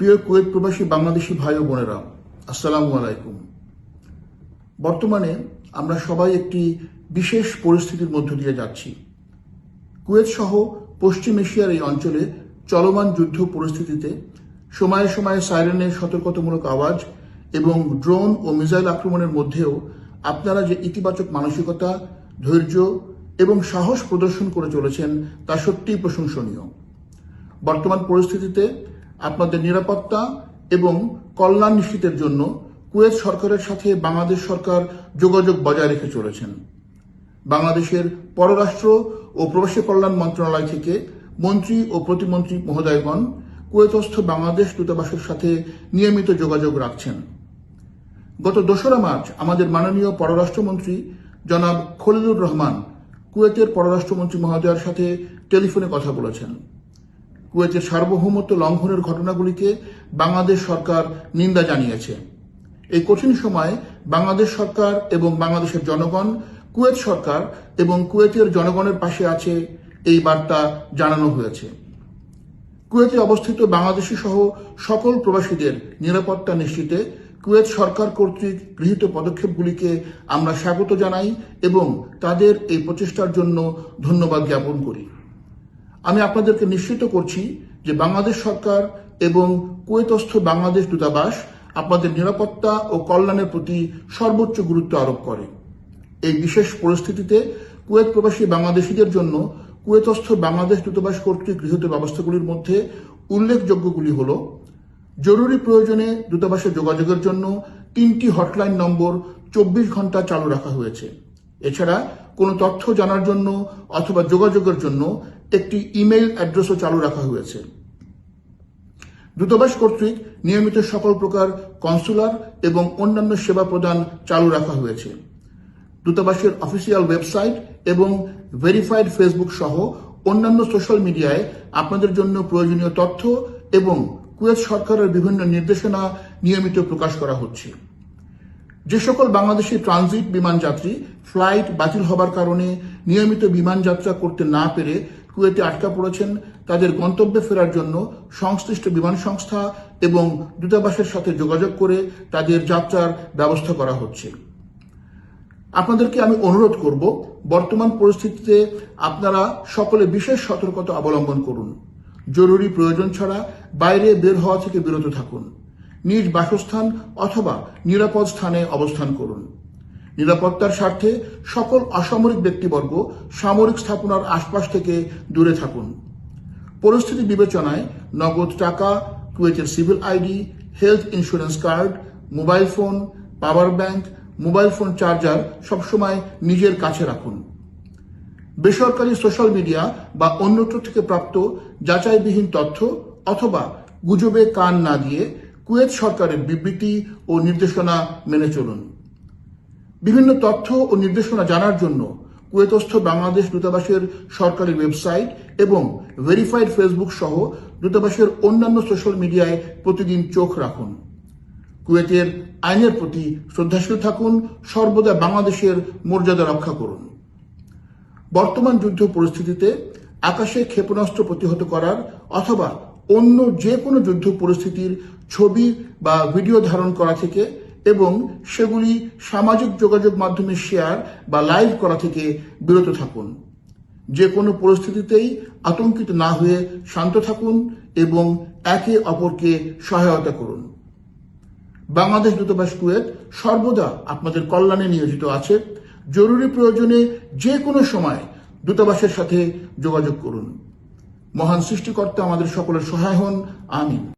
প্রিয় কুয়েত প্রবাসী বাংলাদেশি ভাই ও বোনেরা, আসসালামু আলাইকুম। বর্তমানে আমরা সবাই একটি বিশেষ পরিস্থিতির মধ্য দিয়ে যাচ্ছি। কুয়েত সহ পশ্চিম এশিয়ার এই অঞ্চলে চলমান যুদ্ধ পরিস্থিতিতে সময়ে সময়ে সাইরেনের সতর্কতামূলক আওয়াজ এবং ড্রোন ও মিসাইল আক্রমণের মধ্যেও আপনারা যে ইতিবাচক মানসিকতা, ধৈর্য এবং সাহস প্রদর্শন করে চলেছেন তা সত্যিই প্রশংসনীয়। বর্তমান পরিস্থিতিতে আপনাদের নিরাপত্তা এবং কল্যাণ নিশ্চিতের জন্য কুয়েত সরকারের সাথে বাংলাদেশ সরকার যোগাযোগ বজায় রেখে চলেছেন। বাংলাদেশের পররাষ্ট্র ও প্রবাসী কল্যাণ মন্ত্রণালয় থেকে মন্ত্রী ও প্রতিমন্ত্রী মহোদয়গণ কুয়েতস্থ বাংলাদেশ দূতাবাসের সাথে নিয়মিত যোগাযোগ রাখছেন। গত 2রা মার্চ আমাদের মাননীয় পররাষ্ট্রমন্ত্রী জনাব খলিলুর রহমান কুয়েতের পররাষ্ট্রমন্ত্রী মহোদয়ের সাথে টেলিফোনে কথা বলেছেন। কুয়েতের সার্বভৌমত্ব লঙ্ঘনের ঘটনাগুলিকে বাংলাদেশ সরকার নিন্দা জানিয়েছে। এই কঠিন সময়ে বাংলাদেশ সরকার এবং বাংলাদেশের জনগণ কুয়েত সরকার এবং কুয়েতের জনগণের পাশে আছে, এই বার্তা জানানো হয়েছে। কুয়েতে অবস্থিত বাংলাদেশি সহ সকল প্রবাসীদের নিরাপত্তা নিশ্চিতে কুয়েত সরকার কর্তৃক গৃহীত পদক্ষেপগুলিকে আমরা স্বাগত জানাই এবং তাদের এই প্রচেষ্টার জন্য ধন্যবাদ জ্ঞাপন করি। আমি আপনাদেরকে নিশ্চিত করছি যে বাংলাদেশ সরকার এবং কুয়েতস্থ বাংলাদেশ দূতাবাস আপনাদের নিরাপত্তা ও কল্যাণের প্রতি সর্বোচ্চ গুরুত্ব আরোপ করে। এই বিশেষ পরিস্থিতিতে কুয়েত প্রবাসী বাংলাদেশিদের জন্য কুয়েতস্থ বাংলাদেশ দূতাবাস কর্তৃক গৃহীত ব্যবস্থাগুলির মধ্যে উল্লেখযোগ্যগুলি হল: জরুরি প্রয়োজনে দূতাবাসে যোগাযোগের জন্য 3টি হটলাইন নম্বর 24 ঘন্টা চালু রাখা হয়েছে। এছাড়া কোনো তথ্য জানার জন্য অথবা যোগাযোগের জন্য একটি ইমেইল অ্যাড্রেসও চালু রাখা হয়েছে। দূতাবাস কর্তৃক নিয়মিত সকল প্রকার কনসুলার এবং অন্যান্য সেবা প্রদান চালু রাখা হয়েছে। দূতাবাসের অফিসিয়াল ওয়েবসাইট এবং ভেরিফাইড ফেসবুক সহ অন্যান্য সোশ্যাল মিডিয়ায় আপনাদের জন্য প্রয়োজনীয় তথ্য এবং কুয়েত সরকারের বিভিন্ন নির্দেশনা নিয়মিত প্রকাশ করা হচ্ছে। যে সকল বাংলাদেশি ট্রানজিট বিমান যাত্রী ফ্লাইট বাতিল হবার কারণে নিয়মিত বিমান যাত্রা করতে না পেরে কুয়েতে আটকা পড়েছেন, তাদের গন্তব্যে ফেরার জন্য সংশ্লিষ্ট বিমান সংস্থা এবং দূতাবাসের সাথে যোগাযোগ করে তাদের যাত্রার ব্যবস্থা করা হচ্ছে। আপনাদেরকে আমি অনুরোধ করব, বর্তমান পরিস্থিতিতে আপনারা সকলে বিশেষ সতর্কতা অবলম্বন করুন। জরুরি প্রয়োজন ছাড়া বাইরে বের হওয়া থেকে বিরত থাকুন। নিজ বাসস্থান অথবা নিরাপদ স্থানে অবস্থান করুন। নিরাপত্তার স্বার্থে সকল অসামরিক ব্যক্তিবর্গ সামরিক স্থাপনার আশপাশ থেকে দূরে থাকুন। পরিস্থিতি বিবেচনায় নগদ টাকা, কুয়েতের civil ID, health insurance card, mobile phone, power bank, mobile phone charger সবসময় নিজের কাছে রাখুন। বেসরকারি সোশ্যাল মিডিয়া বা অন্যত্র থেকে প্রাপ্ত যাচাইবিহীন তথ্য অথবা গুজবে কান না দিয়ে কুয়েত সরকারের বিবৃতি ও নির্দেশনা মেনে চলুন। বিভিন্ন তথ্য ও নির্দেশনা জানার জন্য কুয়েতস্থ বাংলাদেশ দূতাবাসের সরকারি ওয়েবসাইট এবং ভেরিফাইড ফেসবুক সহ দূতাবাসের অন্যান্য সোশ্যাল মিডিয়ায় প্রতিদিন চোখ রাখুন। কুয়েতের আইনের প্রতি শ্রদ্ধাশীল থাকুন, সর্বদা বাংলাদেশের মর্যাদা রক্ষা করুন। বর্তমান যুদ্ধ পরিস্থিতিতে আকাশে ক্ষেপণাস্ত্র প্রতিহত করার অথবা অন্য যে কোনো যুদ্ধ পরিস্থিতির ছবি বা ভিডিও ধারণ করা থেকে এবং সেগুলি সামাজিক যোগাযোগ মাধ্যমে শেয়ার বা লাইভ করা থেকে বিরত থাকুন। যে কোনো পরিস্থিতিতেই আতঙ্কিত না হয়ে শান্ত থাকুন এবং একে অপরকে সহায়তা করুন। বাংলাদেশ দূতাবাস কুয়েত সর্বদা আপনাদের কল্যাণে নিয়োজিত আছে। জরুরি প্রয়োজনে যে কোনো সময় দূতাবাসের সাথে যোগাযোগ করুন। মহান সৃষ্টিকর্তা আমাদের সকলের সহায় হন। আমিন।